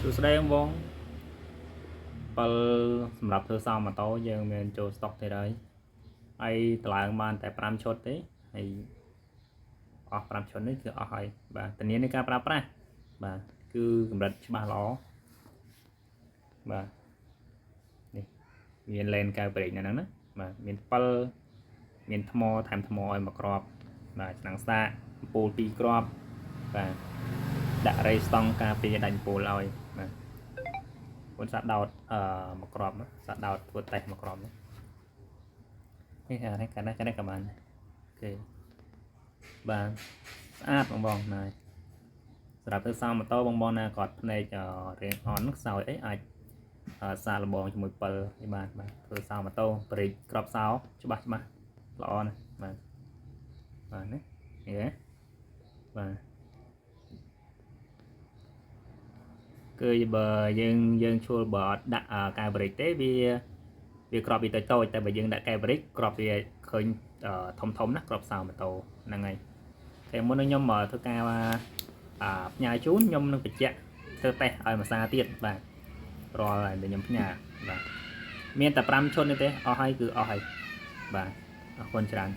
សួស្តីបងបើសម្រាប់ធ្វើសមម៉ូតូយើងមានចូលស្តុកទេហើយហើយតម្លើងបានតែ5ឈុតទេហើយអស់5ឈុតនេះគឺអស់ហើយបាទធានានៃការប្រើប្រាស់បាទគឺកម្រិតច្បាស់ល្អបាទនេះមានឡេនកែវប្រេកនៅហ្នឹងណាបាទមាន7មានថ្មថែមថ្មឲ្យមួយគ្រាប់បាទឆ្នាំងសាកអំពូល2គ្រាប់បាទដាក់រេស្តង់ការពារដាច់អំពូលឲ្យបាទពុនសាក់ដោតមួយគ្រាប់សាក់ដោតធ្វើតេស្តមួយគ្រាប់នេះអានេះកាលណាក៏បានអូខេបាទស្អាតបងណាសម្រាប់ធ្វើសង់ម៉ូតូបងណាគាត់ភ្នែករៀងអន់ខ្សោយអីអាចសាកល្បងជាមួយ7នេះបាទធ្វើសង់ម៉ូតូប្រេកក្របសោច្បាស់ល្អណាស់បាទនេះបាទគឺបើយើងឈួលបើអត់ដាក់កែវប្រេកទេវាក្របវាតូចតែបើយើងដាក់កែវប្រេកក្របវាឃើញធំណាក្របសោម៉ូតូហ្នឹងហើយតែមុនខ្ញុំធ្វើការផ្ញើជូនខ្ញុំនឹងបញ្ជាក់ធ្វើតេស្តឲ្យមួយសារទៀតបាទរាល់ដែលខ្ញុំផ្ញើបាទមានតែ5ឈុតនេះទេអស់ហើយគឺអស់ហើយបាទអរគុណច្រើន